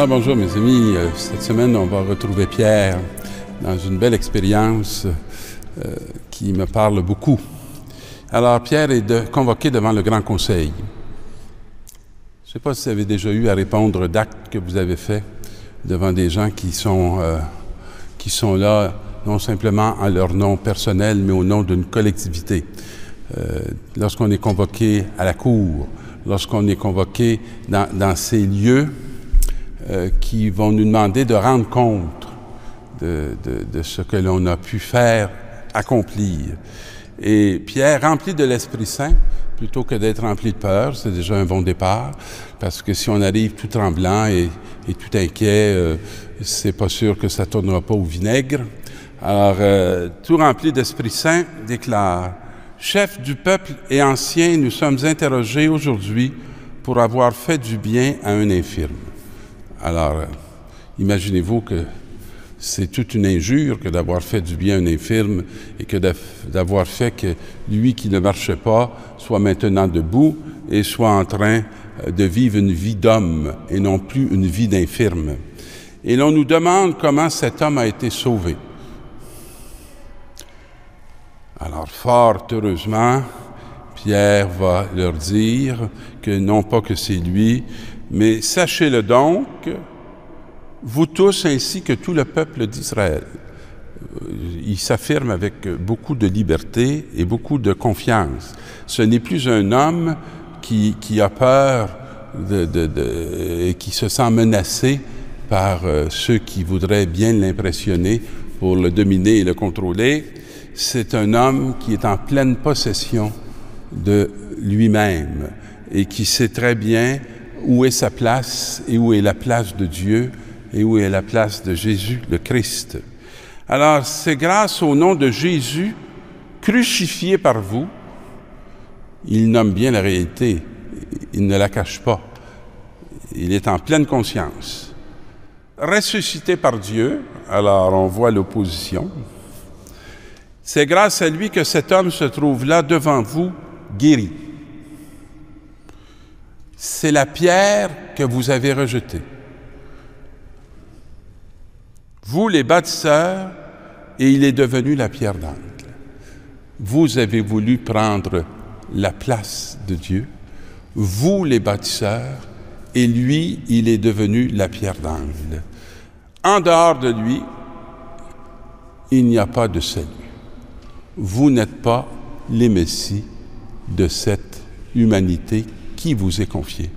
Alors bonjour mes amis, cette semaine on va retrouver Pierre dans une belle expérience qui me parle beaucoup. Alors Pierre est convoqué devant le Grand Conseil. Je ne sais pas si vous avez déjà eu à répondre d'actes que vous avez faits devant des gens qui sont là non simplement en leur nom personnel mais au nom d'une collectivité. Lorsqu'on est convoqué à la cour, lorsqu'on est convoqué dans ces lieux qui vont nous demander de rendre compte de ce que l'on a pu faire, accomplir. Et Pierre, rempli de l'Esprit Saint, plutôt que d'être rempli de peur, c'est déjà un bon départ, parce que si on arrive tout tremblant et tout inquiet, c'est pas sûr que ça tournera pas au vinaigre. Alors, tout rempli d'Esprit Saint, déclare: « Chef du peuple et ancien, nous sommes interrogés aujourd'hui pour avoir fait du bien à un infirme. » Alors, imaginez-vous que c'est toute une injure que d'avoir fait du bien à un infirme et que d'avoir fait que lui qui ne marchait pas soit maintenant debout et soit en train de vivre une vie d'homme et non plus une vie d'infirme. Et l'on nous demande comment cet homme a été sauvé. Alors, fort heureusement, Pierre va leur dire que non pas que c'est lui, mais sachez-le donc, vous tous ainsi que tout le peuple d'Israël. Il s'affirme avec beaucoup de liberté et beaucoup de confiance. Ce n'est plus un homme qui a peur et qui se sent menacé par ceux qui voudraient bien l'impressionner pour le dominer et le contrôler. C'est un homme qui est en pleine possession de lui-même et qui sait très bien où est sa place et où est la place de Dieu et où est la place de Jésus, le Christ. Alors, c'est grâce au nom de Jésus, crucifié par vous, il nomme bien la réalité, il ne la cache pas, il est en pleine conscience. Ressuscité par Dieu, alors on voit l'opposition. C'est grâce à lui que cet homme se trouve là devant vous, guéri. C'est la pierre que vous avez rejetée. Vous, les bâtisseurs, et il est devenu la pierre d'angle. Vous avez voulu prendre la place de Dieu, vous, les bâtisseurs, et lui, il est devenu la pierre d'angle. En dehors de lui, il n'y a pas de salut. Vous n'êtes pas les messies de cette humanité qui vous est confiée.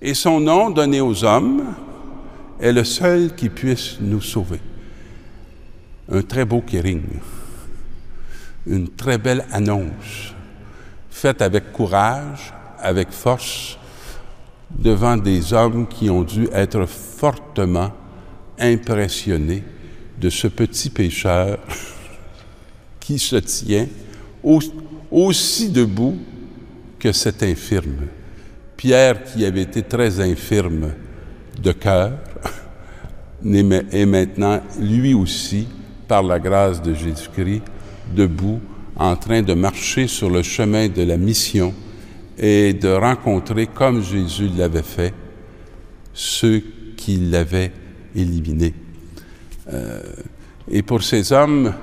Et son nom donné aux hommes est le seul qui puisse nous sauver. Un très beau kéring, une très belle annonce, faite avec courage, avec force, devant des hommes qui ont dû être fortement impressionnés de ce petit pécheur qui se tient aussi debout que cet infirme. Pierre, qui avait été très infirme de cœur, est maintenant, lui aussi, par la grâce de Jésus-Christ, debout, en train de marcher sur le chemin de la mission et de rencontrer, comme Jésus l'avait fait, ceux qui l'avaient éliminé. Et pour ces hommes,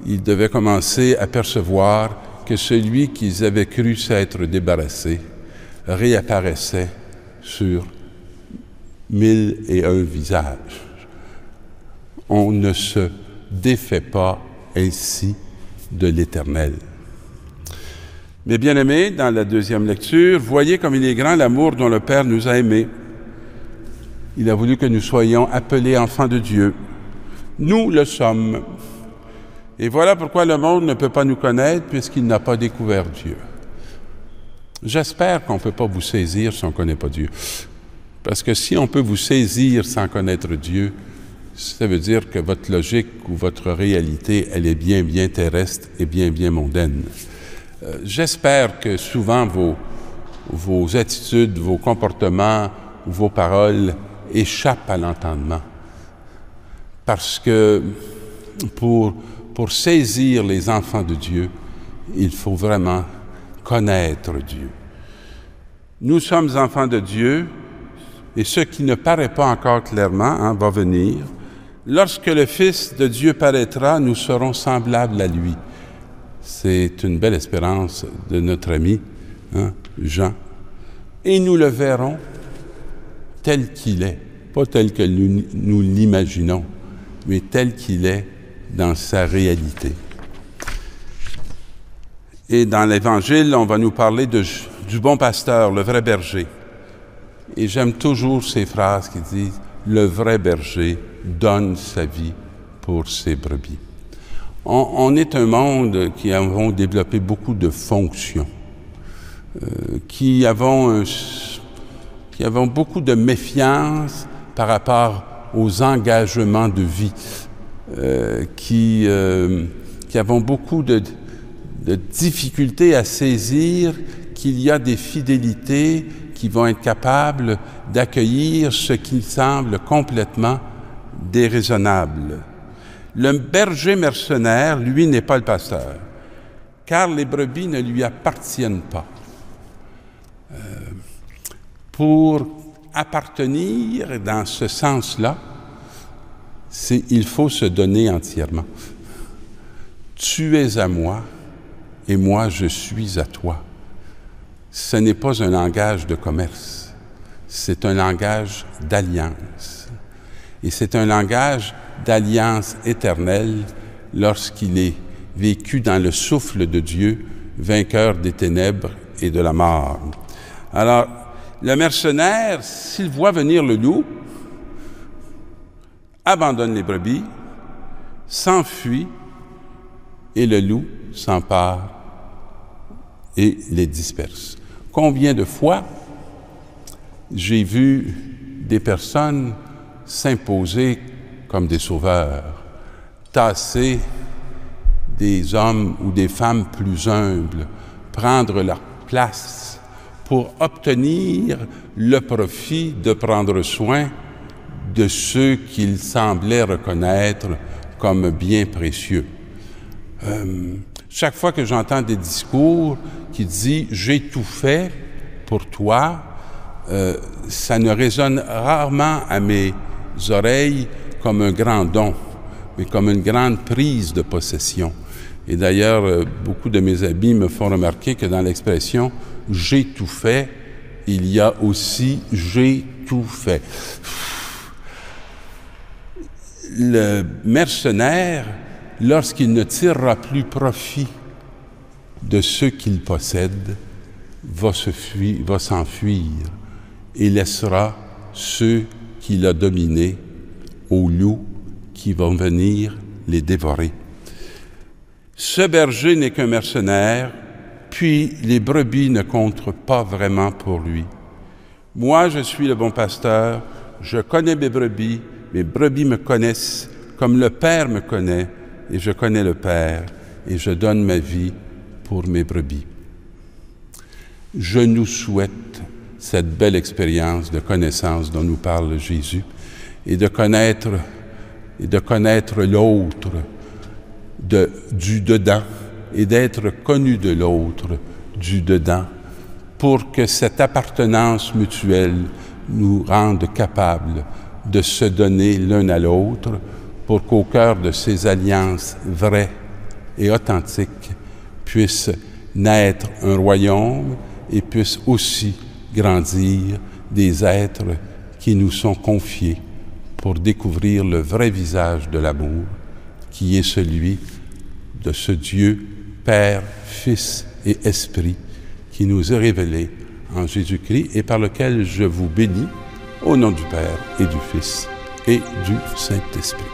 ils devaient commencer à percevoir que celui qu'ils avaient cru s'être débarrassé réapparaissait sur 1001 visages. On ne se défait pas ainsi de l'Éternel. Mes bien-aimés, dans la deuxième lecture, voyez comme il est grand l'amour dont le Père nous a aimés. Il a voulu que nous soyons appelés enfants de Dieu. Nous le sommes. Et voilà pourquoi le monde ne peut pas nous connaître puisqu'il n'a pas découvert Dieu. J'espère qu'on ne peut pas vous saisir si on ne connaît pas Dieu. Parce que si on peut vous saisir sans connaître Dieu, ça veut dire que votre logique ou votre réalité, elle est bien, bien terrestre et bien, bien mondaine. J'espère que souvent vos attitudes, vos comportements, vos paroles échappent à l'entendement. Parce que pour saisir les enfants de Dieu, il faut vraiment connaître Dieu. Nous sommes enfants de Dieu et ce qui ne paraît pas encore clairement va venir. Lorsque le Fils de Dieu paraîtra, nous serons semblables à lui. C'est une belle espérance de notre ami Jean. Et nous le verrons tel qu'il est, pas tel que nous l'imaginons, mais tel qu'il est dans sa réalité. Et dans l'Évangile, on va nous parler du bon pasteur, le vrai berger. Et j'aime toujours ces phrases qui disent « Le vrai berger donne sa vie pour ses brebis ». On est un monde qui avons développé beaucoup de fonctions, qui avons beaucoup de méfiance par rapport aux engagements de vie, qui avons beaucoup de difficultés à saisir qu'il y a des fidélités qui vont être capables d'accueillir ce qui semble complètement déraisonnable. Le berger mercenaire, lui, n'est pas le pasteur, car les brebis ne lui appartiennent pas. Pour appartenir dans ce sens-là, il faut se donner entièrement. Tu es à moi et moi je suis à toi. Ce n'est pas un langage de commerce, c'est un langage d'alliance. Et c'est un langage d'alliance éternelle lorsqu'il est vécu dans le souffle de Dieu, vainqueur des ténèbres et de la mort. Alors, le mercenaire, s'il voit venir le loup, abandonne les brebis, s'enfuit, et le loup s'empare et les disperse. Combien de fois j'ai vu des personnes s'imposer comme des sauveurs, tasser des hommes ou des femmes plus humbles, prendre leur place pour obtenir le profit de prendre soin de ceux qu'ils semblaient reconnaître comme bien précieux. Chaque fois que j'entends des discours qui disent « j'ai tout fait pour toi », ça ne résonne rarement à mes oreilles comme un grand don, mais comme une grande prise de possession. Et d'ailleurs, beaucoup de mes amis me font remarquer que dans l'expression « j'ai tout fait », il y a aussi « j'ai tout fait ». Le mercenaire, lorsqu'il ne tirera plus profit de ce qu'il possède, va s'enfuir et laissera ceux qu'il a dominés aux loups qui vont venir les dévorer. Ce berger n'est qu'un mercenaire, puis les brebis ne comptent pas vraiment pour lui. Moi, je suis le bon pasteur, je connais mes brebis me connaissent comme le Père me connaît, et je connais le Père, et je donne ma vie pour mes brebis. Je nous souhaite cette belle expérience de connaissance dont nous parle Jésus, et de connaître l'autre du dedans, et d'être connu de l'autre du dedans, pour que cette appartenance mutuelle nous rende capables de se donner l'un à l'autre, pour qu'au cœur de ces alliances vraies et authentiques puisse naître un royaume et puisse aussi grandir des êtres qui nous sont confiés pour découvrir le vrai visage de l'amour, qui est celui de ce Dieu, Père, Fils et Esprit, qui nous est révélé en Jésus-Christ et par lequel je vous bénis au nom du Père et du Fils et du Saint-Esprit.